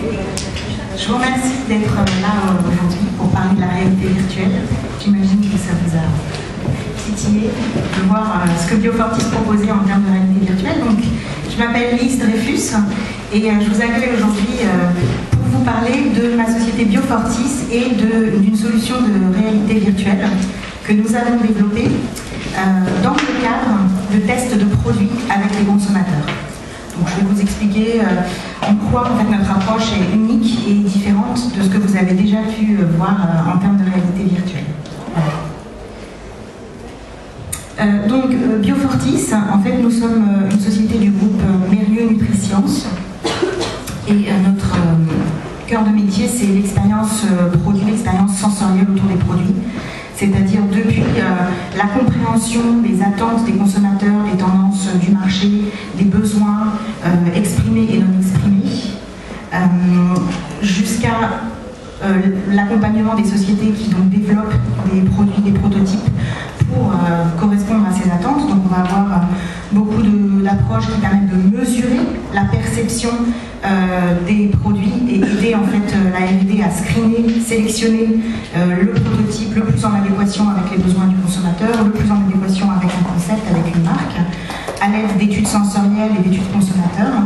Je vous remercie d'être là aujourd'hui pour parler de la réalité virtuelle. J'imagine que ça vous a titillé de voir ce que Biofortis proposait en termes de réalité virtuelle. Donc, je m'appelle Lise Dreyfus et je vous accueille aujourd'hui pour vous parler de ma société Biofortis et d'une solution de réalité virtuelle que nous avons développée dans le cadre de tests de produits avec les consommateurs. Donc, je vais vous expliquer en quoi en fait, notre approche est unique et différente de ce que vous avez déjà pu voir en termes de réalité virtuelle. Voilà. Donc, Biofortis, en fait, nous sommes une société du groupe Mérieux Nutriscience et notre cœur de métier, c'est l'expérience produit, l'expérience sensorielle autour des produits. C'est-à-dire depuis la compréhension des attentes des consommateurs, des tendances du marché, des besoins exprimés et non exprimés, jusqu'à l'accompagnement des sociétés qui donc développent des produits, des prototypes pour correspondre à ces attentes. Donc on va avoir beaucoup d'approches qui permettent de mesurer la perception des produits et aider en fait la R&D à screener, sélectionner le prototype le plus en adéquation avec les besoins du consommateur, le plus en adéquation avec un concept, avec une marque, à l'aide d'études sensorielles et d'études consommateurs,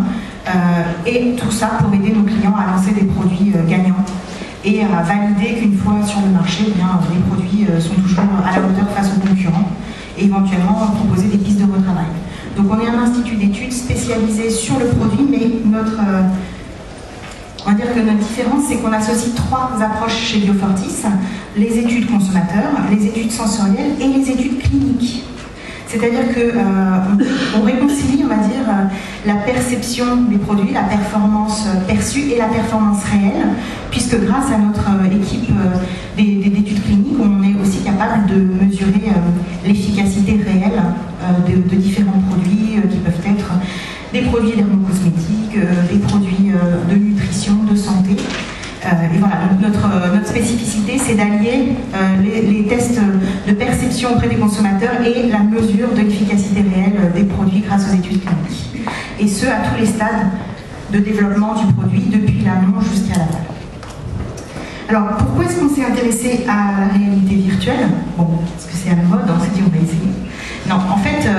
et tout ça pour aider nos clients à lancer des produits gagnants et à valider qu'une fois sur le marché, eh bien, les produits sont toujours à la hauteur face aux concurrents et éventuellement proposer des pistes de retravail. Donc on est un institut d'études spécialisé sur le produit, mais on va dire que notre différence, c'est qu'on associe trois approches chez Biofortis: les études consommateurs, les études sensorielles et les études cliniques. C'est-à-dire qu'on réconcilie, on va dire, la perception des produits, la performance perçue et la performance réelle, puisque grâce à notre équipe d'études cliniques, on est aussi capable de mesurer l'efficacité réelle de différents produits qui peuvent être des produits dermocosmétiques, des produits de nutrition, de santé. Et voilà, donc notre spécificité, c'est d'allier les tests de perception auprès des consommateurs et la mesure de l'efficacité réelle des produits grâce aux études cliniques. Et ce, à tous les stades de développement du produit, depuis l'amont jusqu'à l'aval. Alors, pourquoi est-ce qu'on s'est intéressé à la réalité virtuelle? Bon, parce que c'est à la mode, on s'est dit on va essayer. Non, en fait,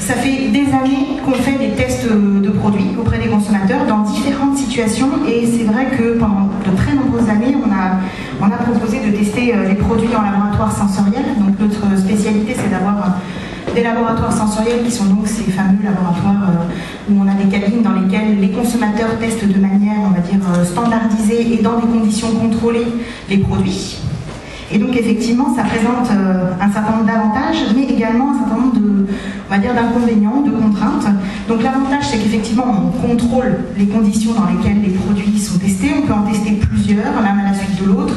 ça fait des années qu'on fait des tests de produits auprès des consommateurs dans différentes situations, et c'est vrai que pendant de très nombreuses années, on a proposé de tester les produits en laboratoire sensoriel. Donc notre spécialité, c'est d'avoir des laboratoires sensoriels qui sont donc ces fameux laboratoires où on a des cabines dans lesquelles les consommateurs testent de manière, on va dire, standardisée et dans des conditions contrôlées les produits. Et donc effectivement, ça présente un certain nombre d'avantages, mais également un certain nombre d'inconvénients, de contraintes. Donc l'avantage, c'est qu'effectivement, on contrôle les conditions dans lesquelles les produits sont testés. On peut en tester plusieurs, l'un à la suite de l'autre,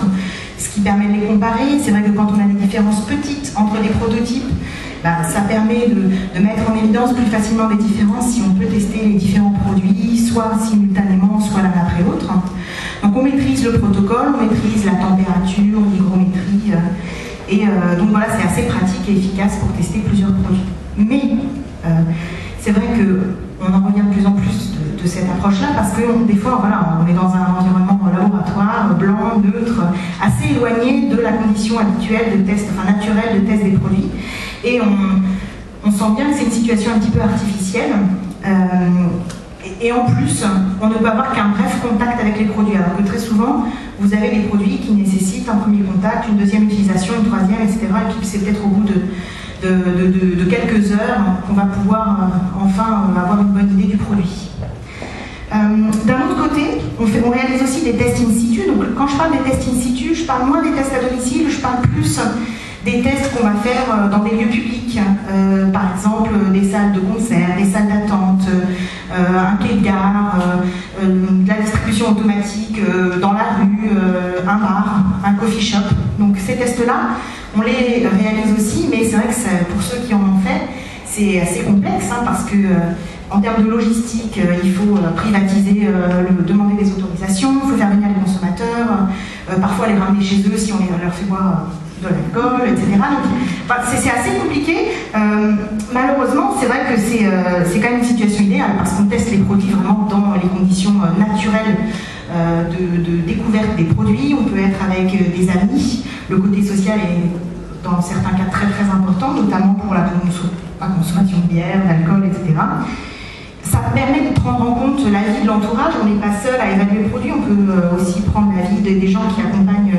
ce qui permet de les comparer. C'est vrai que quand on a des différences petites entre les prototypes, ça permet de mettre en évidence plus facilement des différences si on peut tester les différents produits, soit simultanément, soit l'un après l'autre. Donc on maîtrise le protocole, on maîtrise la température, l'hygrométrie, donc voilà, c'est assez pratique et efficace pour tester plusieurs produits. Mais c'est vrai qu'on en revient de plus en plus de cette approche-là, parce que des fois, voilà, on est dans un environnement laboratoire, blanc, neutre, assez éloigné de la condition habituelle de test, enfin naturelle de test des produits. Et on sent bien que c'est une situation un petit peu artificielle. Et en plus, on ne peut avoir qu'un bref contact avec les produits, alors que très souvent, vous avez des produits qui nécessitent un premier contact, une deuxième utilisation, une troisième, etc. Et puis c'est peut-être au bout de quelques heures qu'on va pouvoir enfin avoir une bonne idée du produit. D'un autre côté, on réalise aussi des tests in situ. Donc quand je parle des tests in situ, je parle moins des tests à domicile, je parle plus des tests qu'on va faire dans des lieux publics, par exemple des salles de concert, des salles d'attente, un quai de gare, de la distribution automatique dans la rue, un bar, un coffee shop. Donc ces tests-là, on les réalise aussi, mais c'est vrai que pour ceux qui en ont fait, c'est assez complexe, parce que en termes de logistique, il faut privatiser, demander des autorisations, il faut faire venir les consommateurs, parfois les ramener chez eux si on leur fait boire de l'alcool, etc. Donc C'est assez compliqué. Malheureusement, c'est vrai que c'est quand même une situation idéale parce qu'on teste les produits vraiment dans les conditions naturelles de découverte des produits. On peut être avec des amis. Le côté social est dans certains cas très très important, notamment pour la consommation de bière, d'alcool, etc. Ça permet de prendre en compte l'avis de l'entourage. On n'est pas seul à évaluer le produit. On peut aussi prendre l'avis des gens qui accompagnent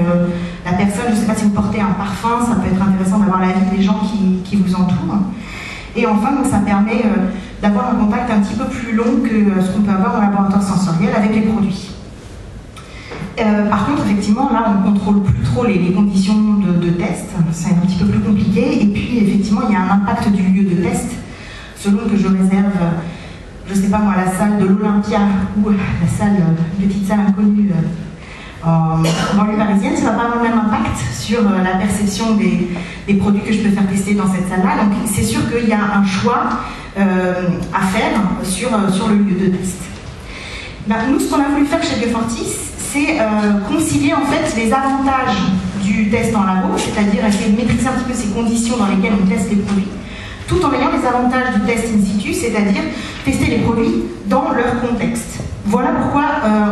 la personne. Je ne sais pas si vous portez un parfum, ça peut être intéressant d'avoir l'avis des gens qui vous entourent. Et enfin, donc, ça permet d'avoir un contact un petit peu plus long que ce qu'on peut avoir en laboratoire sensoriel avec les produits. Par contre, effectivement, là, on ne contrôle plus trop les conditions de test. C'est un petit peu plus compliqué. Et puis, effectivement, il y a un impact du lieu de test. Selon que je réserve, je ne sais pas moi, la salle de l'Olympia ou la salle, une petite salle inconnue en banlieue parisienne, ça ne va pas avoir le même impact sur la perception des produits que je peux faire tester dans cette salle-là. Donc, c'est sûr qu'il y a un choix à faire sur le lieu de test. Nous, ce qu'on a voulu faire chez Biofortis, c'est concilier en fait les avantages du test en labo, c'est-à-dire essayer de maîtriser un petit peu ces conditions dans lesquelles on teste les produits, tout en ayant les avantages du test in situ, c'est-à-dire tester les produits dans leur contexte. Voilà pourquoi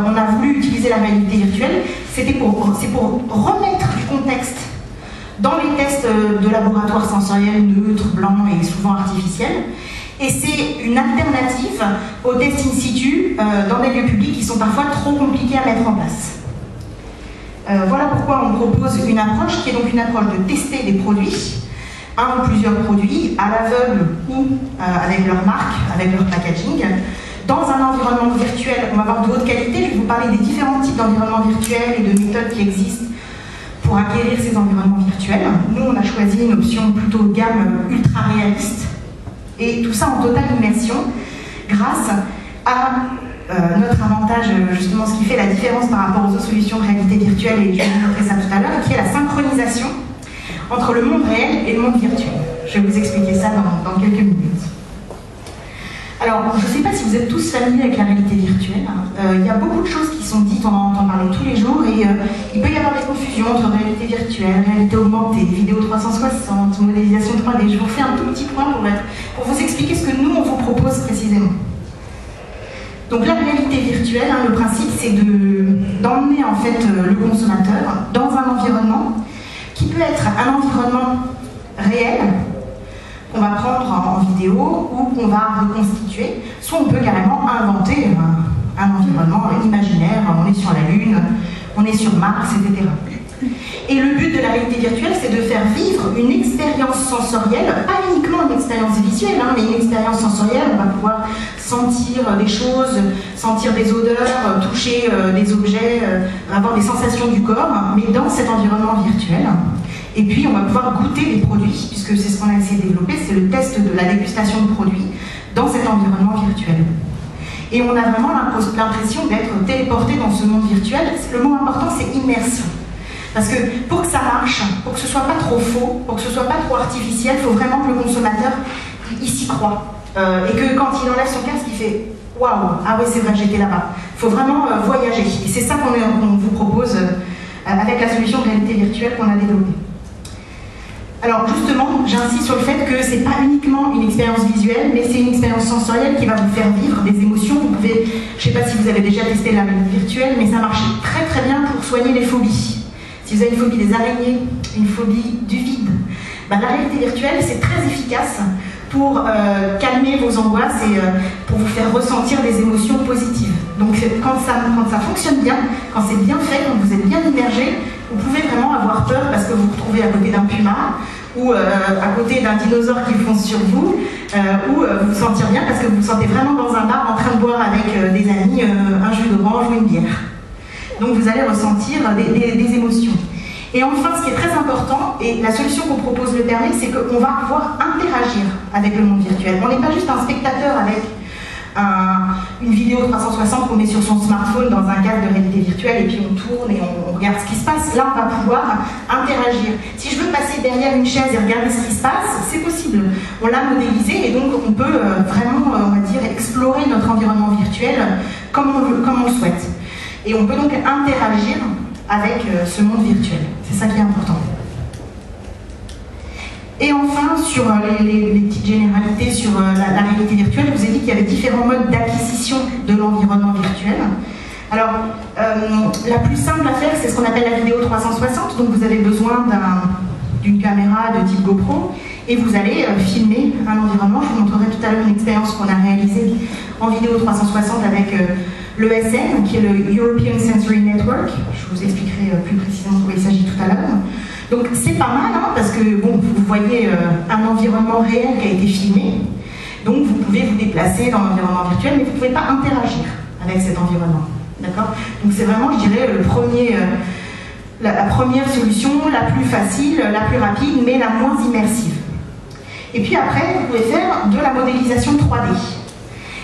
on a voulu utiliser la réalité virtuelle, c'est pour remettre du contexte dans les tests de laboratoire sensoriels neutres, blancs et souvent artificiels. Et c'est une alternative aux tests in situ dans des lieux publics qui sont parfois trop compliqués à mettre en place. Voilà pourquoi on propose une approche qui est donc une approche de tester des produits, un ou plusieurs produits, à l'aveugle ou avec leur marque, avec leur packaging, dans un environnement virtuel. On va avoir de haute qualité. Je vais vous parler des différents types d'environnements virtuels et de méthodes qui existent pour acquérir ces environnements virtuels. Nous, on a choisi une option plutôt de gamme ultra réaliste. Et tout ça en totale immersion, grâce à notre avantage, justement ce qui fait la différence par rapport aux autres solutions de réalité virtuelle, et je vais vous montrer ça tout à l'heure, qui est la synchronisation entre le monde réel et le monde virtuel. Je vais vous expliquer ça dans quelques minutes. Alors, je ne sais pas si vous êtes tous familiers avec la réalité virtuelle. Il y a beaucoup de choses qui sont dites, on en entend parler tous les jours, et il peut y avoir des confusions entre réalité virtuelle, réalité augmentée, vidéo 360, modélisation 3D. Je vous refais un tout petit point pour vous expliquer ce que nous, on vous propose précisément. Donc la réalité virtuelle, le principe, c'est d'emmener en fait le consommateur dans un environnement qui peut être un environnement réel, qu'on va prendre en vidéo ou qu'on va reconstituer, soit on peut carrément inventer un environnement imaginaire, on est sur la Lune, on est sur Mars, etc. Et le but de la réalité virtuelle, c'est de faire vivre une expérience sensorielle, pas uniquement une expérience visuelle, mais une expérience sensorielle. On va pouvoir sentir des choses, sentir des odeurs, toucher des objets, avoir des sensations du corps, mais dans cet environnement virtuel. Et puis on va pouvoir goûter les produits, puisque c'est ce qu'on a essayé de développer, c'est le test de la dégustation de produits dans cet environnement virtuel. Et on a vraiment l'impression d'être téléporté dans ce monde virtuel. Le mot important, c'est immersion. Parce que pour que ça marche, pour que ce soit pas trop faux, pour que ce soit pas trop artificiel, il faut vraiment que le consommateur il s'y croit. Et que quand il enlève son casque, il fait « Waouh, ah oui c'est vrai, j'étais là-bas ». Il faut vraiment voyager. Et c'est ça qu'on vous propose avec la solution de réalité virtuelle qu'on a développée. Alors justement, j'insiste sur le fait que c'est pas uniquement une expérience visuelle, mais c'est une expérience sensorielle qui va vous faire vivre des émotions. Vous pouvez, je ne sais pas si vous avez déjà testé la réalité virtuelle, mais ça marche très très bien pour soigner les phobies. Si vous avez une phobie des araignées, une phobie du vide, la réalité virtuelle c'est très efficace pour calmer vos angoisses et pour vous faire ressentir des émotions positives. Donc quand ça fonctionne bien, quand c'est bien fait, quand vous êtes bien immergé, vous pouvez vraiment avoir peur parce que vous vous retrouvez à côté d'un puma ou à côté d'un dinosaure qui fonce sur vous, ou vous vous sentir bien parce que vous vous sentez vraiment dans un bar en train de boire avec des amis un jus d'orange ou une bière. Donc vous allez ressentir des émotions. Et enfin, ce qui est très important, et la solution qu'on propose le permet, c'est qu'on va pouvoir interagir avec le monde virtuel. On n'est pas juste un spectateur avec une vidéo 360 qu'on met sur son smartphone dans un cadre de réalité virtuelle et puis on tourne et on regarde ce qui se passe. Là, on va pouvoir interagir. Si je veux passer derrière une chaise et regarder ce qui se passe, c'est possible. On l'a modélisé et donc on peut vraiment, on va dire, explorer notre environnement virtuel comme on le souhaite. Et on peut donc interagir avec ce monde virtuel. C'est ça qui est important. Et enfin, sur les petites généralités sur la réalité virtuelle, je vous ai dit qu'il y avait différents modes d'acquisition de l'environnement virtuel. Alors, la plus simple à faire, c'est ce qu'on appelle la vidéo 360. Donc, vous avez besoin d'une caméra de type GoPro et vous allez filmer un environnement. Je vous montrerai tout à l'heure une expérience qu'on a réalisée en vidéo 360 avec l'ESN, qui est le European Sensory Network. Je vous expliquerai plus précisément de quoi il s'agit tout à l'heure. Donc c'est pas mal, hein, parce que bon, vous voyez un environnement réel qui a été filmé. Donc vous pouvez vous déplacer dans l'environnement virtuel, mais vous ne pouvez pas interagir avec cet environnement. D'accord? Donc c'est vraiment, je dirais, la première solution, la plus facile, la plus rapide, mais la moins immersive. Et puis après, vous pouvez faire de la modélisation 3D.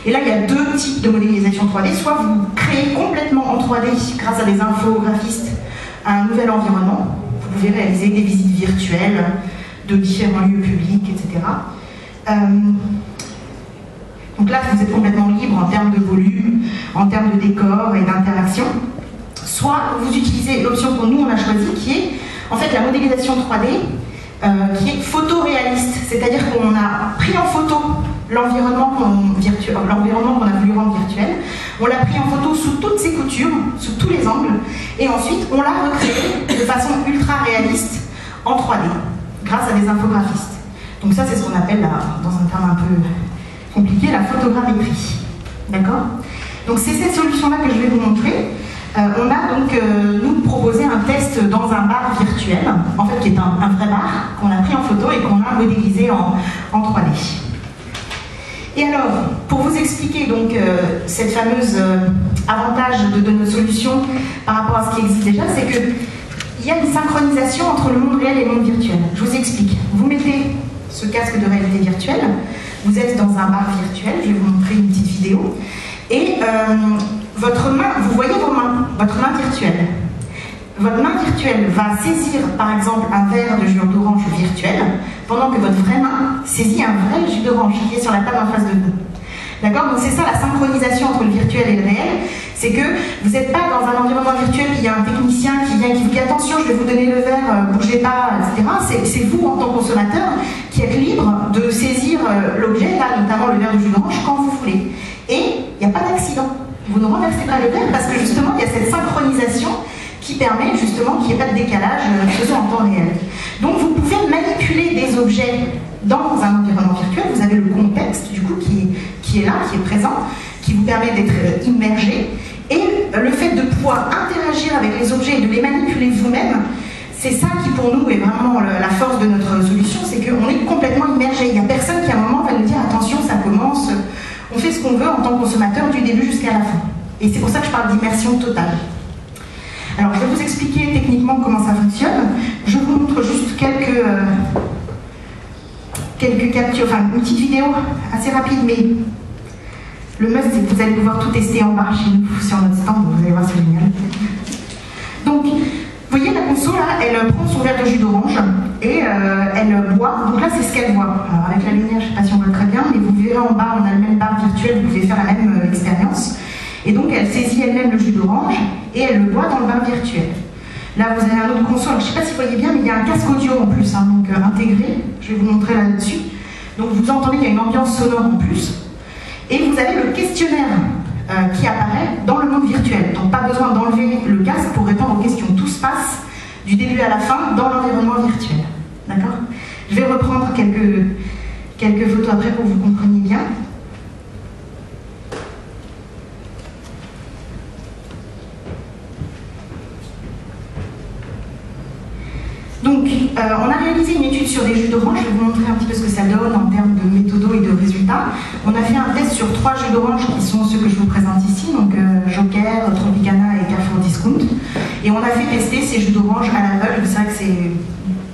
Et là, il y a deux types de modélisation 3D. Soit vous créez complètement en 3D, grâce à des infographistes, un nouvel environnement. Vous pouvez réaliser des visites virtuelles de différents lieux publics, etc. Donc là, vous êtes complètement libre en termes de volume, en termes de décor et d'interaction. Soit vous utilisez l'option que nous, on a choisie, qui est en fait la modélisation 3D, qui est photoréaliste. C'est-à-dire qu'on a pris en photo l'environnement qu'on a voulu rendre virtuel. On l'a pris en photo sous toutes ses coutures, sous tous les angles, et ensuite on l'a recréé de façon ultra réaliste en 3D, grâce à des infographistes. Donc ça, c'est ce qu'on appelle, dans un terme un peu compliqué, la photogrammétrie. D'accord? Donc c'est cette solution-là que je vais vous montrer. On a donc nous proposé un test dans un bar virtuel, en fait qui est un vrai bar, qu'on a pris en photo et qu'on a modélisé en 3D. Et alors, pour vous expliquer donc cette fameuse avantage de nos solutions par rapport à ce qui existe déjà, c'est qu'il y a une synchronisation entre le monde réel et le monde virtuel. Je vous explique. Vous mettez ce casque de réalité virtuelle, vous êtes dans un bar virtuel, je vais vous montrer une petite vidéo, et votre main, vous voyez vos mains, votre main virtuelle. Votre main virtuelle va saisir par exemple un verre de jus d'orange virtuel, pendant que votre vraie main saisit un vrai jus d'orange qui est sur la table en face de vous. D'accord? Donc c'est ça la synchronisation entre le virtuel et le réel, c'est que vous n'êtes pas dans un environnement virtuel, il y a un technicien qui vient et qui vous dit attention, je vais vous donner le verre, bougez pas, etc. C'est vous en tant que consommateur qui êtes libre de saisir l'objet, là notamment le verre de jus d'orange, quand vous voulez. Et il n'y a pas d'accident. Vous ne renversez pas le verre parce que justement il y a cette synchronisation qui permet justement qu'il n'y ait pas de décalage faisant en temps réel. Donc vous pouvez manipuler des objets dans un environnement virtuel, vous avez le contexte du coup qui est là, qui est présent, qui vous permet d'être immergé, et le fait de pouvoir interagir avec les objets et de les manipuler vous-même, c'est ça qui pour nous est vraiment la force de notre solution, c'est qu'on est complètement immergé. Il n'y a personne qui à un moment va nous dire attention, ça commence, on fait ce qu'on veut en tant que consommateur du début jusqu'à la fin. Et c'est pour ça que je parle d'immersion totale. Alors, je vais vous expliquer techniquement comment ça fonctionne. Je vous montre juste quelques captures, enfin une petite vidéo assez rapide, mais le must, c'est que vous allez pouvoir tout tester en bas chez nous, sur notre stand, vous allez voir, c'est génial. Donc, vous voyez la console, là, elle prend son verre de jus d'orange et elle boit. Donc là, c'est ce qu'elle voit. Alors, avec la lumière, je ne sais pas si on voit très bien, mais vous verrez en bas, on a le même bar virtuel, vous pouvez faire la même expérience. Et donc elle saisit elle-même le jus d'orange et elle le boit dans le bar virtuel. Là vous avez un autre console, je ne sais pas si vous voyez bien, mais il y a un casque audio en plus, hein, donc intégré, je vais vous montrer là-dessus. Donc vous entendez qu'il y a une ambiance sonore en plus. Et vous avez le questionnaire qui apparaît dans le monde virtuel. Donc pas besoin d'enlever le casque pour répondre aux questions. Tout se passe du début à la fin dans l'environnement virtuel. D'accord? Je vais reprendre quelques photos après pour que vous compreniez bien. Donc, on a réalisé une étude sur des jus d'orange. Je vais vous montrer un petit peu ce que ça donne en termes de méthodo et de résultats. On a fait un test sur 3 jus d'orange qui sont ceux que je vous présente ici, donc Joker, Tropicana et Carrefour Discount. Et on a fait tester ces jus d'orange à l'aveugle. C'est vrai que c'est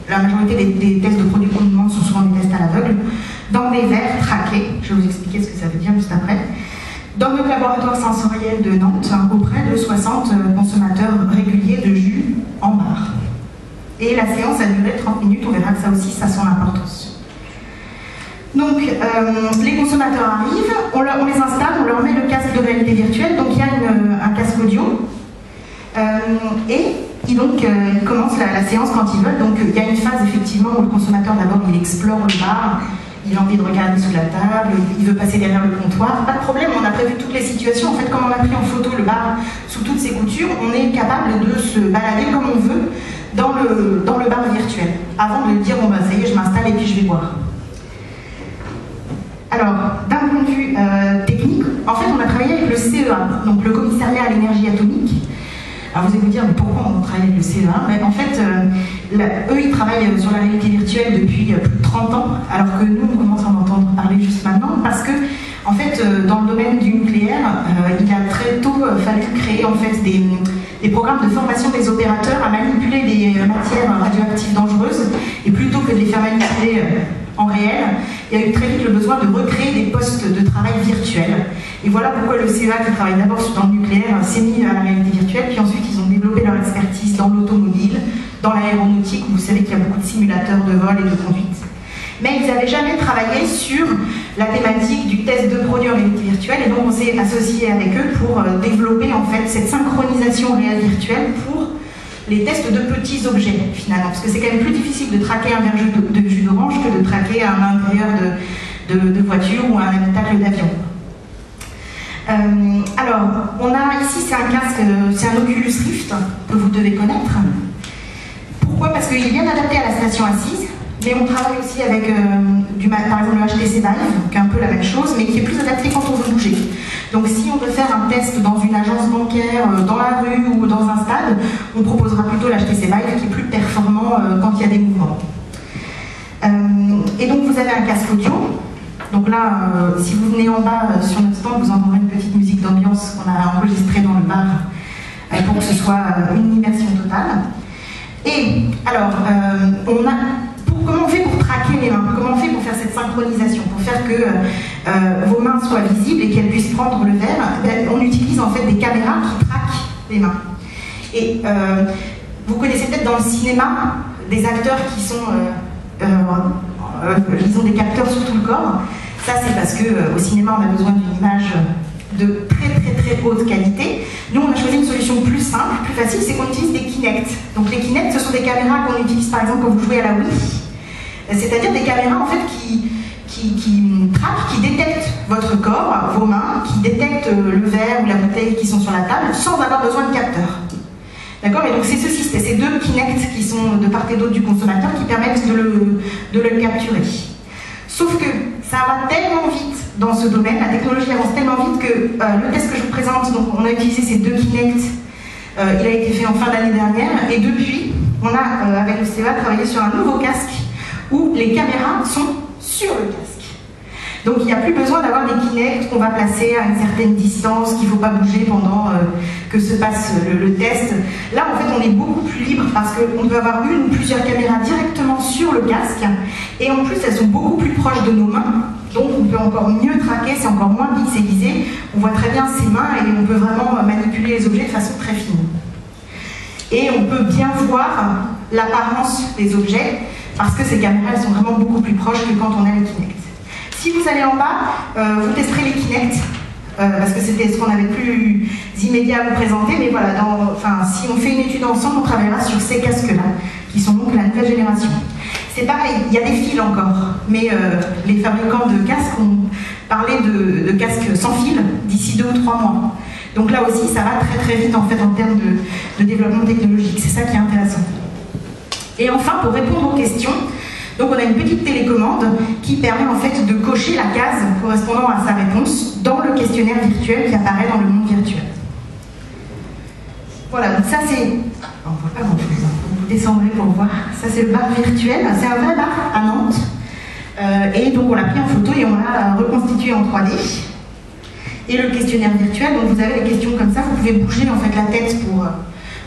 la majorité des tests de produits qu'on nous demande sont souvent des tests à l'aveugle, dans des verres traqués. Je vais vous expliquer ce que ça veut dire juste après. Dans le laboratoire sensoriel de Nantes, auprès de 60 consommateurs réguliers de jus en bar. Et la séance a duré 30 minutes, on verra que ça aussi, ça a son importance. Donc, les consommateurs arrivent, on les installe, on leur met le casque de réalité virtuelle, donc il y a un casque audio, et Et donc, ils commencent la séance quand ils veulent. Donc, il y a une phase, effectivement, où le consommateur, d'abord, il explore le bar, il a envie de regarder sous la table, il veut passer derrière le comptoir. Pas de problème, on a prévu toutes les situations. En fait, comme on a pris en photo le bar sous toutes ses coutures, on est capable de se balader comme on veut dans le bar virtuel, avant de dire, bon, bah, ça y est, je m'installe et puis je vais boire. Alors, d'un point de vue technique, en fait, on a travaillé avec le CEA, donc le Commissariat à l'énergie atomique. Alors vous allez vous dire, mais pourquoi on travaille avec le CEA? Mais en fait, eux, ils travaillent sur la réalité virtuelle depuis plus de 30 ans, alors que nous, on commence à en entendre parler juste maintenant, parce que, en fait, dans le domaine du nucléaire, il a très tôt fallu créer, en fait, des programmes de formation des opérateurs à manipuler des matières radioactives dangereuses, et plutôt que de les faire manipuler en réel, il y a eu très vite le besoin de recréer des postes de travail virtuels. Et voilà pourquoi le CEA, qui travaille d'abord dans le nucléaire, s'est mis à la réalité virtuelle, puis ensuite ils ont développé leur expertise dans l'automobile, dans l'aéronautique, où vous savez qu'il y a beaucoup de simulateurs de vol et de conduite. Mais ils n'avaient jamais travaillé sur la thématique du test de produit en réalité virtuelle, et donc on s'est associé avec eux pour développer en fait cette synchronisation réelle virtuelle pour les tests de petits objets, finalement, parce que c'est quand même plus difficile de traquer un verre de jus d'orange que de traquer un intérieur de voiture ou un habitacle d'avion. Alors, on a ici, c'est un casque, c'est un Oculus Rift que vous devez connaître. Pourquoi? Parce qu'il est bien adapté à la station assise, mais on travaille aussi avec, par exemple, le HTC Vive, qui est un peu la même chose, mais qui est plus adapté quand on veut bouger. Donc si on veut faire un test dans une agence bancaire, dans la rue ou dans un stade, on proposera plutôt l'HTC Vive qui est plus performant quand il y a des mouvements. Et donc vous avez un casque audio. Donc là, si vous venez en bas sur notre stand, vous entendrez une petite musique d'ambiance qu'on a enregistrée dans le bar pour que ce soit une immersion totale. Et alors, comment on fait pour traquer les mains? Comment on fait pour faire cette synchronisation? Pour faire que vos mains soient visibles et qu'elles puissent prendre le verre, on utilise en fait des caméras qui traquent les mains. Et vous connaissez peut-être dans le cinéma des acteurs qui sont... ils ont des capteurs sur tout le corps. Ça, c'est parce qu'au cinéma, on a besoin d'une image de très haute qualité. Nous, on a choisi une solution plus simple, plus facile, c'est qu'on utilise des Kinect. Donc les Kinect, ce sont des caméras qu'on utilise par exemple quand vous jouez à la Wii. C'est-à-dire des caméras en fait qui traquent, qui détectent votre corps, vos mains, qui détectent le verre ou la bouteille qui sont sur la table sans avoir besoin de capteurs. D'accord? Et donc c'est ce système, ces deux Kinect qui sont de part et d'autre du consommateur qui permettent de le capturer. Sauf que ça va tellement vite dans ce domaine, la technologie avance tellement vite que le test que je vous présente, donc on a utilisé ces deux Kinect, il a été fait en fin d'année dernière, et depuis, on a avec le CEA travaillé sur un nouveau casque où les caméras sont sur le casque. Donc il n'y a plus besoin d'avoir des Kinect qu'on va placer à une certaine distance, qu'il ne faut pas bouger pendant que se passe le test. Là en fait on est beaucoup plus libre parce qu'on peut avoir une ou plusieurs caméras directement sur le casque et en plus elles sont beaucoup plus proches de nos mains, donc on peut encore mieux traquer, c'est encore moins pixelisé, on voit très bien ses mains et on peut vraiment manipuler les objets de façon très fine. Et on peut bien voir l'apparence des objets parce que ces caméras elles sont vraiment beaucoup plus proches que quand on a les Kinect. Si vous allez en bas, vous testerez les Kinect, parce que c'était ce qu'on avait plus immédiat à vous présenter, mais voilà, si on fait une étude ensemble, on travaillera sur ces casques-là, qui sont donc la nouvelle génération. C'est pareil, il y a des fils encore, mais les fabricants de casques ont parlé de casques sans fil d'ici 2 ou 3 mois. Donc là aussi, ça va très vite en fait en termes de développement technologique, c'est ça qui est intéressant. Et enfin, pour répondre aux questions, donc on a une petite télécommande qui permet en fait de cocher la case correspondant à sa réponse dans le questionnaire virtuel qui apparaît dans le monde virtuel. Voilà, donc ça c'est... On ne voit pas grand-chose, vous descendrez pour voir. Ça c'est le bar virtuel, c'est un vrai bar à Nantes. Et donc on l'a pris en photo et on l'a reconstitué en 3D. Et le questionnaire virtuel, donc vous avez les questions comme ça, vous pouvez bouger en fait la tête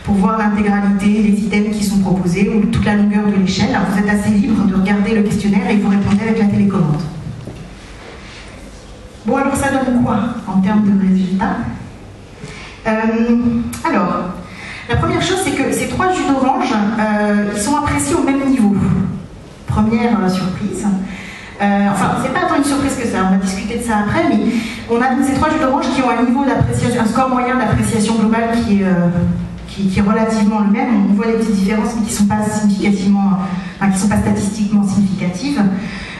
pour voir l'intégralité, les items qui sont proposés ou toute la longueur de l'échelle. Vous êtes assez libre de regarder le questionnaire et vous répondez avec la télécommande. Bon, alors ça donne quoi en termes de résultats? Alors, la première chose, c'est que ces 3 jus d'orange, ils sont appréciés au même niveau. Première surprise. Enfin, c'est pas tant une surprise que ça, on va discuter de ça après, mais on a ces 3 jus d'orange qui ont un niveau d'appréciation, un score moyen d'appréciation globale qui qui est relativement le même. On voit des petites différences, mais qui ne sont pas significativement, enfin, qui sont pas statistiquement significatives.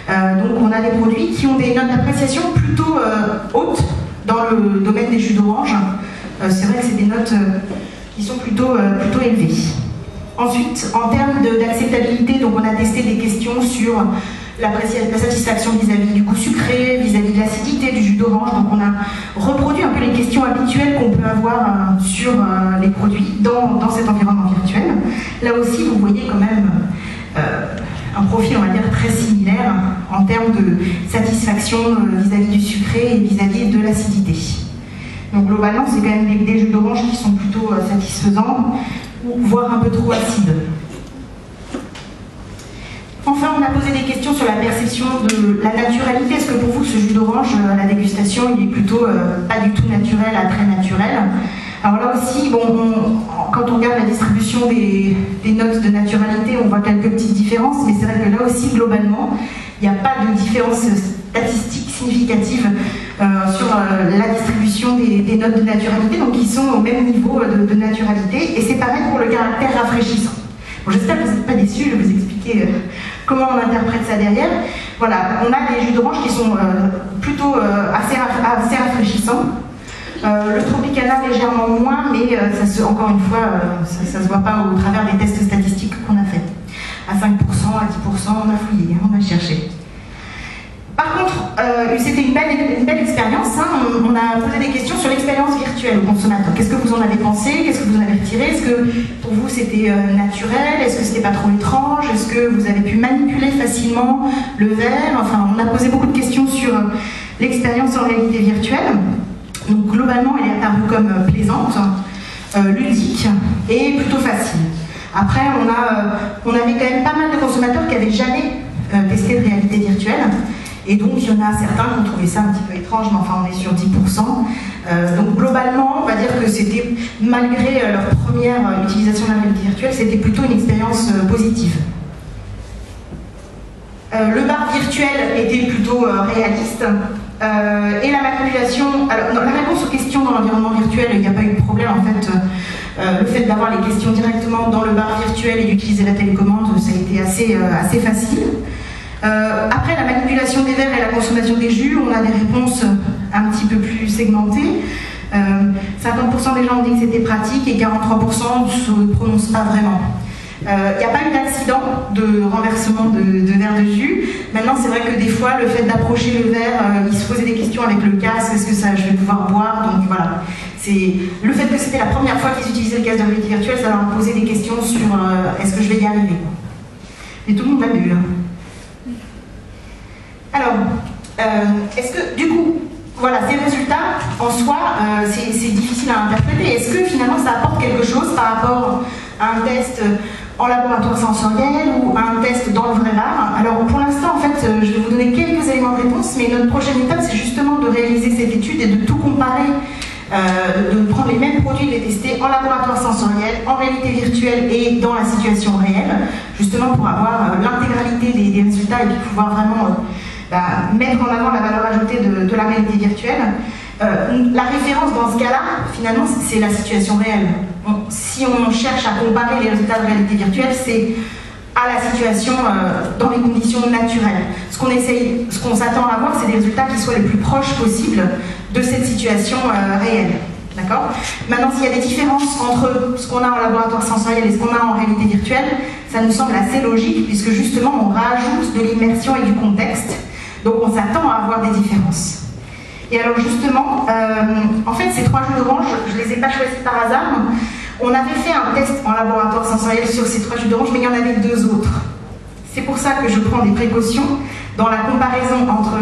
Donc on a des produits qui ont des notes d'appréciation plutôt hautes dans le domaine des jus d'orange. C'est vrai que c'est des notes qui sont plutôt élevées. Ensuite, en termes d'acceptabilité, donc on a testé des questions sur la satisfaction vis-à-vis du goût sucré, vis-à-vis de l'acidité du jus d'orange. Donc on a reproduit un peu les questions habituelles qu'on peut avoir sur les produits dans cet environnement virtuel. Là aussi, vous voyez quand même un profil, on va dire, très similaire en termes de satisfaction vis-à-vis du sucré et vis-à-vis de l'acidité. Donc globalement, c'est quand même des jus d'orange qui sont plutôt satisfaisants, voire un peu trop acides. Enfin, on a posé des questions sur la perception de la naturalité. Est-ce que pour vous, ce jus d'orange, à la dégustation, il est plutôt pas du tout naturel à très naturel? Alors là aussi, bon, quand on regarde la distribution des notes de naturalité, on voit quelques petites différences, mais c'est vrai que là aussi, globalement, il n'y a pas de différence statistique significative sur la distribution des notes de naturalité, donc ils sont au même niveau de naturalité, et c'est pareil pour le caractère rafraîchissant. Bon, j'espère que vous n'êtes pas déçus, je vais vous expliquer comment on interprète ça derrière. Voilà, on a des jus d'orange qui sont plutôt assez rafraîchissants. Le Tropicana légèrement moins, mais encore une fois, ça ne se voit pas au travers des tests statistiques qu'on a fait. À 5%, à 10%, on a fouillé, on a cherché. Par contre, c'était une belle expérience. Hein. On a posé des questions sur l'expérience virtuelle au consommateur. Qu'est-ce que vous en avez pensé? Qu'est-ce que vous en avez retiré? Est-ce que pour vous c'était naturel? Est-ce que c'était pas trop étrange? Est-ce que vous avez pu manipuler facilement le verre? Enfin, on a posé beaucoup de questions sur l'expérience en réalité virtuelle. Donc globalement, elle est apparue comme plaisante, ludique et plutôt facile. Après, on avait quand même pas mal de consommateurs qui n'avaient jamais testé de réalité virtuelle. Et donc, il y en a certains qui ont trouvé ça un petit peu étrange, mais enfin, on est sur 10%. Donc, globalement, on va dire que c'était, malgré leur première utilisation de la réalité virtuelle, c'était plutôt une expérience positive. Le bar virtuel était plutôt réaliste. Et la manipulation, alors la réponse aux questions dans l'environnement virtuel, il n'y a pas eu de problème en fait. Le fait d'avoir les questions directement dans le bar virtuel et d'utiliser la télécommande, ça a été assez facile. Après la manipulation des verres et la consommation des jus, on a des réponses un petit peu plus segmentées. 50% des gens ont dit que c'était pratique et 43% ne se prononcent pas vraiment. Il n'y a pas eu d'accident de renversement de verre de jus. Maintenant, c'est vrai que des fois, le fait d'approcher le verre, ils se posaient des questions avec le casque, est-ce que ça, je vais pouvoir boire? Donc voilà. Le fait que c'était la première fois qu'ils utilisaient le casque de réalité virtuelle, ça leur a posé des questions sur est-ce que je vais y arriver? Et tout le monde l'a vu. Alors, est-ce que, du coup, voilà, ces résultats, en soi, c'est difficile à interpréter. Est-ce que finalement ça apporte quelque chose par rapport à un test en laboratoire sensoriel ou à un test dans le vrai bar? Alors pour l'instant, en fait, je vais vous donner quelques éléments de réponse, mais notre prochaine étape, c'est justement de réaliser cette étude et de tout comparer, de prendre les mêmes produits, de les tester en laboratoire sensoriel, en réalité virtuelle et dans la situation réelle, justement pour avoir l'intégralité des résultats et puis pouvoir vraiment mettre en avant la valeur ajoutée de la réalité virtuelle. La référence dans ce cas-là, finalement, c'est la situation réelle. Si on cherche à comparer les résultats de réalité virtuelle, c'est à la situation dans les conditions naturelles. Ce qu'on s'attend à avoir, c'est des résultats qui soient les plus proches possibles de cette situation réelle. D'accord ? Maintenant, s'il y a des différences entre ce qu'on a en laboratoire sensoriel et ce qu'on a en réalité virtuelle, ça nous semble assez logique, puisque justement, on rajoute de l'immersion et du contexte. Donc on s'attend à avoir des différences. Et alors justement, en fait ces 3 jus d'orange, je ne les ai pas choisis par hasard. On avait fait un test en laboratoire sensoriel sur ces 3 jus d'orange, mais il y en avait 2 autres. C'est pour ça que je prends des précautions dans la comparaison entre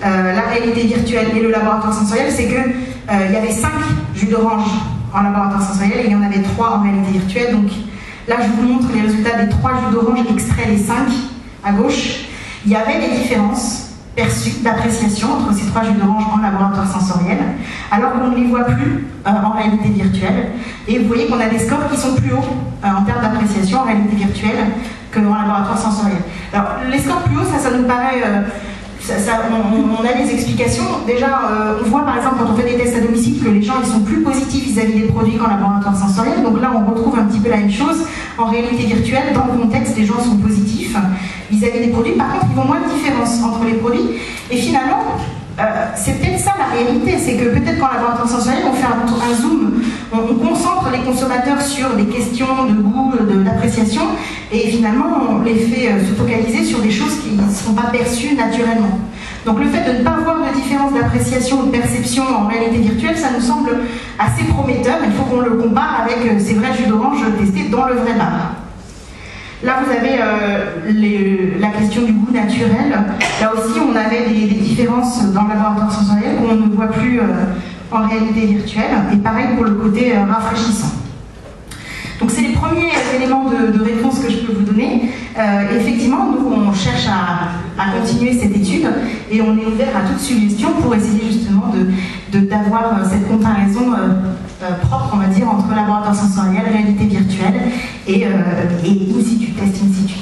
la réalité virtuelle et le laboratoire sensoriel. C'est qu'il y avait 5 jus d'orange en laboratoire sensoriel et il y en avait 3 en réalité virtuelle. Donc là je vous montre les résultats des 3 jus d'orange extraits des 5 à gauche. Il y avait des différences perçues d'appréciation entre ces 3 jus d'orange en laboratoire sensoriel, alors qu'on ne les voit plus en réalité virtuelle. Et vous voyez qu'on a des scores qui sont plus hauts en termes d'appréciation en réalité virtuelle qu'en laboratoire sensoriel. Alors, les scores plus hauts, ça nous paraît on a des explications. Déjà, on voit par exemple quand on fait des tests à domicile que les gens ils sont plus positifs vis-à-vis des produits qu'en laboratoire sensoriel. Donc là, on retrouve un petit peu la même chose. En réalité virtuelle, dans le contexte, les gens sont positifs vis-à-vis des produits. Par contre, ils voient moins de différence entre les produits. Et finalement, c'est peut-être ça la réalité, c'est que peut-être qu'en laboratoire sensoriel, on fait un zoom, on concentre les consommateurs sur des questions de goût, d'appréciation, et finalement on les fait se focaliser sur des choses qui ne sont pas perçues naturellement. Donc le fait de ne pas avoir de différence d'appréciation ou de perception en réalité virtuelle, ça nous semble assez prometteur. Il faut qu'on le compare avec ces vrais jus d'orange testés dans le vrai bar. Là, vous avez la question du goût naturel. Là aussi, on avait des différences dans le laboratoire sensoriel qu'on ne voit plus en réalité virtuelle. Et pareil pour le côté rafraîchissant. Donc, c'est les premiers éléments de réponse que je peux vous donner. Effectivement, nous, on cherche à continuer cette étude et on est ouvert à toute suggestion pour essayer justement d'avoir cette comparaison propre, on va dire, entre laboratoire sensoriel, réalité virtuelle et in situ, test in situ.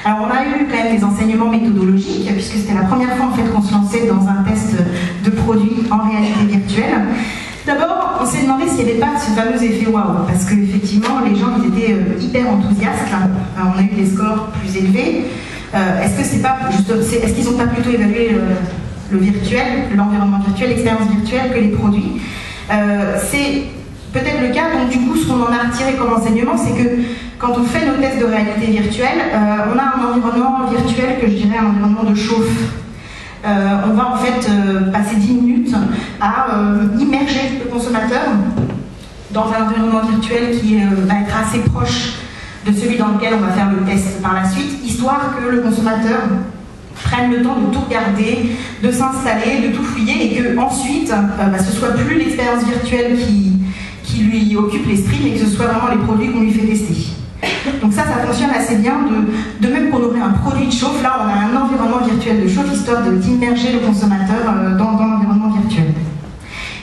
Alors on a eu quand même des enseignements méthodologiques, puisque c'était la première fois en fait qu'on se lançait dans un test de produit en réalité virtuelle. D'abord, on s'est demandé s'il n'y avait pas ce fameux effet waouh, parce qu'effectivement les gens ils étaient hyper enthousiastes. On a eu des scores plus élevés. Est-ce que c'est pas est-ce qu'ils n'ont pas plutôt évalué le virtuel, l'environnement virtuel, l'expérience virtuelle que les produits? C'est peut-être le cas, donc du coup ce qu'on en a retiré comme enseignement, c'est que quand on fait nos tests de réalité virtuelle, on a un environnement virtuel que je dirais un environnement de chauffe. On va en fait passer 10 minutes à immerger le consommateur dans un environnement virtuel qui va être assez proche de celui dans lequel on va faire le test par la suite, histoire que le consommateur prenne le temps de tout regarder, de s'installer, de tout fouiller, et que ensuite ce soit plus l'expérience virtuelle qui lui occupe l'esprit, mais que ce soit vraiment les produits qu'on lui fait tester. Donc ça fonctionne assez bien, de même qu'on aurait un produit de chauffe, là on a un environnement virtuel de chauffe, histoire d'immerger le consommateur dans l'environnement virtuel.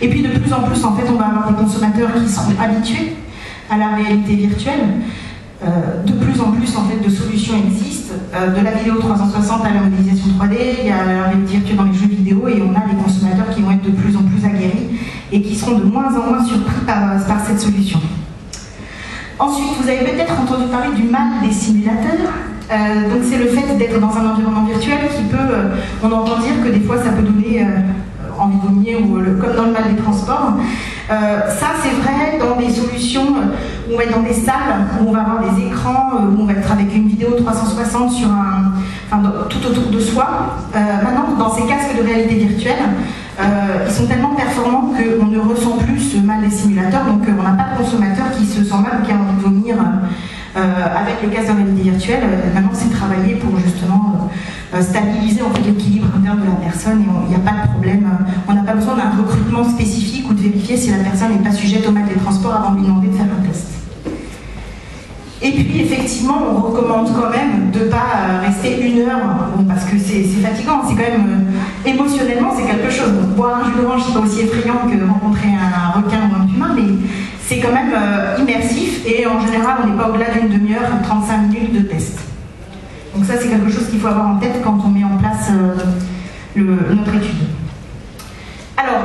Et puis de plus en plus, en fait, on va avoir des consommateurs qui seront habitués à la réalité virtuelle. De plus en plus en fait de solutions existent, de la vidéo 360 à la modélisation 3D, il y a la réalité virtuelle dans les jeux vidéo, et on a des consommateurs qui vont être de plus en plus aguerris et qui seront de moins en moins surpris par cette solution. Ensuite, vous avez peut-être entendu parler du mal des simulateurs. Donc c'est le fait d'être dans un environnement virtuel qui peut, on entend dire que des fois ça peut donner envie de vomir, ou comme dans le mal des transports. Ça c'est vrai dans des solutions où on va être dans des salles, où on va avoir des écrans, où on va être avec une vidéo 360 sur tout autour de soi. Maintenant, dans ces casques de réalité virtuelle, ils sont tellement performants qu'on ne ressent plus ce mal des simulateurs, donc on n'a pas de consommateur qui se sent mal ou qui a envie de vomir avec le casque de réalité virtuelle. Maintenant, c'est travaillé pour justement stabiliser en fait, l'équilibre interne de la personne, et il n'y a pas de problème. On n'a pas besoin d'un recrutement spécifique ou de vérifier si la personne n'est pas sujette au mal des transports avant de lui demander de faire un test. Et puis effectivement, on recommande quand même de ne pas rester 1 heure, parce que c'est fatigant, c'est quand même émotionnellement c'est quelque chose. Donc, boire un jus d'orange, c'est pas aussi effrayant que rencontrer un requin ou un puma, mais c'est quand même immersif, et en général on n'est pas au-delà d'une demi-heure, 35 minutes de test. Donc ça c'est quelque chose qu'il faut avoir en tête quand on met en place notre étude. Alors,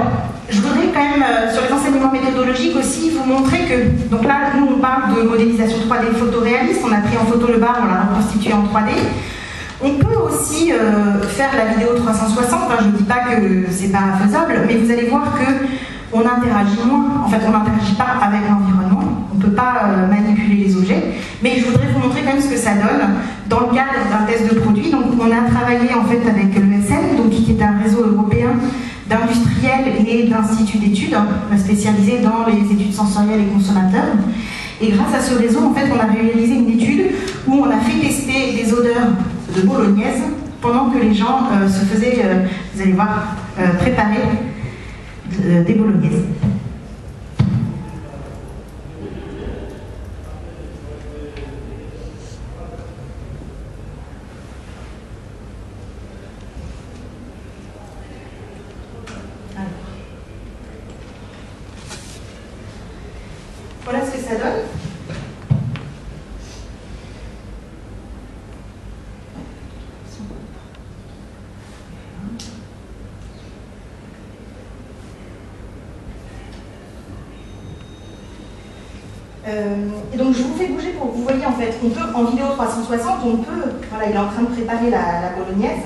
je voudrais quand même, sur les enseignements méthodologiques aussi, vous montrer que, donc là, nous on parle de modélisation 3D photoréaliste, on a pris en photo le bar, on l'a reconstitué en 3D. On peut aussi faire la vidéo 360, je ne dis pas que c'est pas faisable, mais vous allez voir que on interagit moins, en fait on n'interagit pas avec l'environnement, on ne peut pas manipuler les objets, mais je voudrais vous montrer quand même ce que ça donne dans le cadre d'un test de produit. Donc on a travaillé en fait avec l'ESN, donc qui est un réseau européen d'industriels et d'instituts d'études spécialisés dans les études sensorielles et consommateurs. Et grâce à ce réseau, en fait, on a réalisé une étude où on a fait tester des odeurs de bolognaise pendant que les gens se faisaient, vous allez voir, préparer des bolognaises. Voilà ce que ça donne. Et donc je vous fais bouger pour que vous voyez en fait qu'on peut, en vidéo 360, on peut, voilà, il est en train de préparer la bolognaise,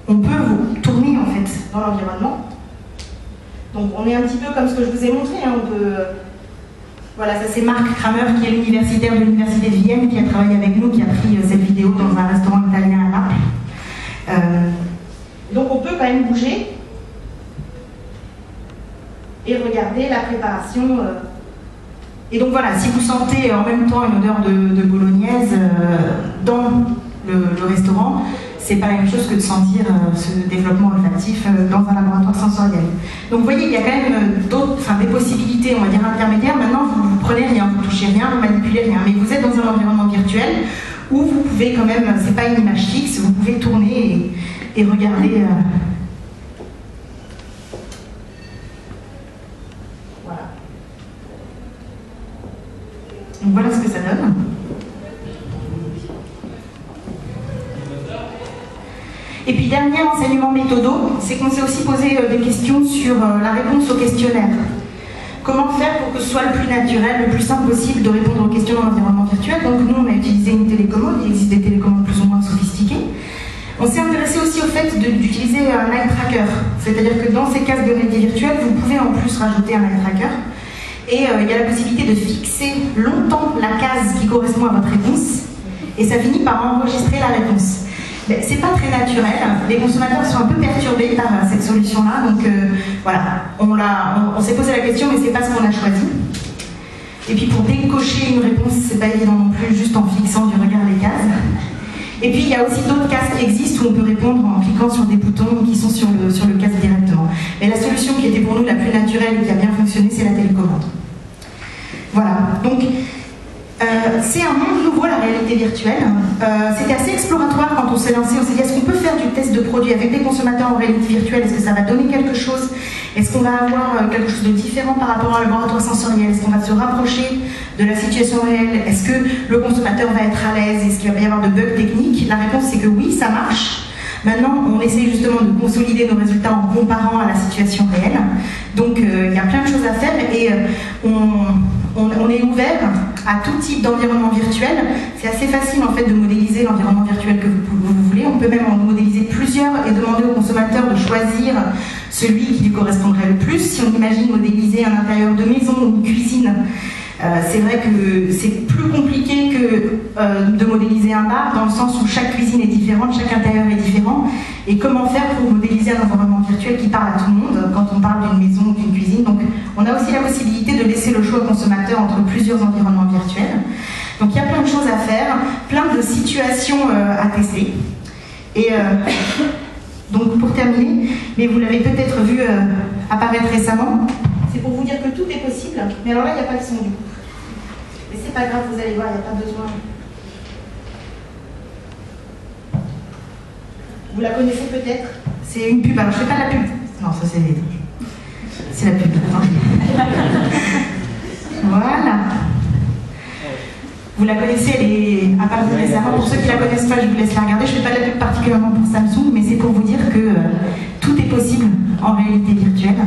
on peut vous tourner en fait dans l'environnement. Donc on est un petit peu comme ce que je vous ai montré, hein, on peut, voilà, ça c'est Marc Kramer qui est l'universitaire de l'université de Vienne qui a travaillé avec nous, qui a pris cette vidéo dans un restaurant italien à Naples. Donc on peut quand même bouger et regarder la préparation. Et donc voilà, si vous sentez en même temps une odeur de bolognaise dans le restaurant, c'est pas la même chose que de sentir ce développement olfactif dans un laboratoire sensoriel. Donc vous voyez, il y a quand même des possibilités, on va dire, intermédiaires. Maintenant, vous prenez rien, vous touchez rien, vous manipulez rien, mais vous êtes dans un environnement virtuel où vous pouvez quand même, c'est pas une image fixe, vous pouvez tourner et regarder. Voilà. Donc voilà ce que ça donne. Et puis, dernier enseignement méthodo, c'est qu'on s'est aussi posé des questions sur la réponse au questionnaire. Comment faire pour que ce soit le plus naturel, le plus simple possible de répondre aux questions dans l'environnement virtuel. Donc nous, on a utilisé une télécommande, il existe des télécommandes plus ou moins sophistiquées. On s'est intéressé aussi au fait d'utiliser un eye tracker, c'est-à-dire que dans ces casques de réalité virtuelle, vous pouvez en plus rajouter un eye tracker. Et il y a la possibilité de fixer longtemps la case qui correspond à votre réponse, et ça finit par enregistrer la réponse. C'est pas très naturel, les consommateurs sont un peu perturbés par cette solution-là, donc voilà, on s'est posé la question, mais c'est pas ce qu'on a choisi. Et puis pour décocher une réponse, c'est pas évident non plus, juste en fixant du regard les cases. Et puis il y a aussi d'autres casques qui existent où on peut répondre en cliquant sur des boutons qui sont sur le casque directement. Mais la solution qui était pour nous la plus naturelle et qui a bien fonctionné, c'est la télécommande. Voilà, donc c'est un monde nouveau, la réalité virtuelle. C'était assez exploratoire quand on s'est lancé. On s'est dit, est-ce qu'on peut faire du test de produit avec des consommateurs en réalité virtuelle? Est-ce que ça va donner quelque chose? Est-ce qu'on va avoir quelque chose de différent par rapport à un laboratoire sensoriel? Est-ce qu'on va se rapprocher de la situation réelle? Est-ce que le consommateur va être à l'aise? Est-ce qu'il va y avoir de bugs techniques? La réponse c'est que oui, ça marche. Maintenant, on essaie justement de consolider nos résultats en comparant à la situation réelle. Donc, il y a plein de choses à faire et on est ouvert à tout type d'environnement virtuel. C'est assez facile en fait de modéliser l'environnement virtuel que vous voulez. On peut même en modéliser plusieurs et demander au consommateur de choisir celui qui lui correspondrait le plus. Si on imagine modéliser un intérieur de maison ou une cuisine, c'est vrai que c'est plus compliqué que de modéliser un bar, dans le sens où chaque cuisine est différente, chaque intérieur est différent. Et comment faire pour modéliser un environnement virtuel qui parle à tout le monde quand on parle d'une maison ou d'une cuisine? Donc on a aussi la possibilité de laisser le choix au consommateur entre plusieurs environnements virtuels. Donc il y a plein de choses à faire, plein de situations à tester. Et donc pour terminer, mais vous l'avez peut-être vu apparaître récemment, c'est pour vous dire que tout est possible, mais alors là il n'y a pas de son du coup. Mais c'est pas grave, vous allez voir, il n'y a pas besoin. Vous la connaissez peut-être? C'est une pub, alors je ne fais pas la pub. Non, ça c'est la pub. Voilà. Vous la connaissez, elle est apparue récemment. Pour ceux qui ne la connaissent pas, je vous laisse la regarder. Je ne fais pas la pub particulièrement pour Samsung, mais c'est pour vous dire que tout est possible en réalité virtuelle.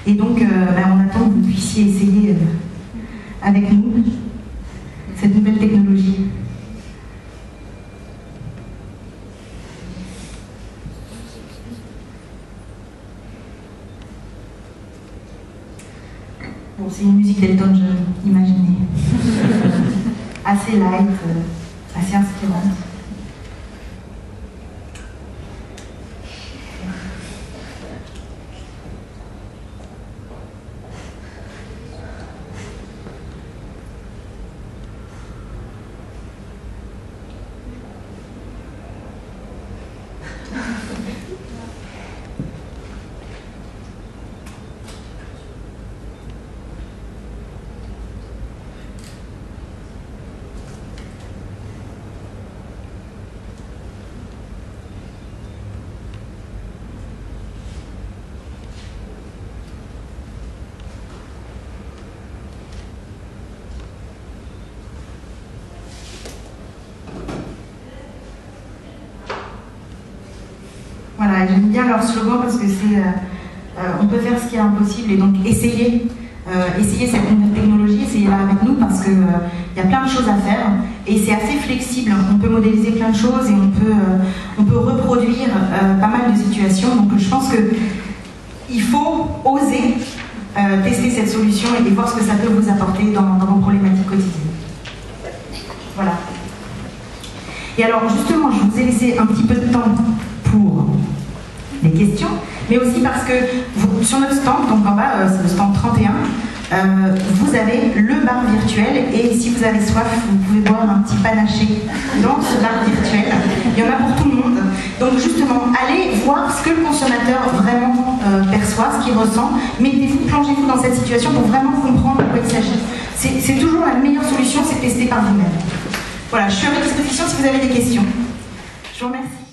Et donc, on attend que vous puissiez essayer avec nous cette nouvelle technologie. Bon, c'est une musique d'Elton John, imaginez. Assez light, assez inspirante. Voilà, j'aime bien leur slogan parce que c'est on peut faire ce qui est impossible et donc essayer cette nouvelle technologie. a plein de choses à faire et c'est assez flexible. On peut modéliser plein de choses et on peut reproduire pas mal de situations. Donc je pense qu'il faut oser tester cette solution et voir ce que ça peut vous apporter dans vos problématiques quotidiennes. Voilà. Et alors justement, je vous ai laissé un petit peu de temps pour les questions, mais aussi parce que sur notre stand, donc en bas, c'est le stand 31, vous avez le bar virtuel et si vous avez soif, vous pouvez boire un petit panaché dans ce bar virtuel. Il y en a pour tout le monde. Donc justement, allez voir ce que le consommateur vraiment perçoit, ce qu'il ressent. Mettez-vous, plongez-vous dans cette situation pour vraiment comprendre de quoi il s'agit. C'est toujours la meilleure solution, c'est tester par vous-même. Voilà, je suis à votre disposition si vous avez des questions. Je vous remercie.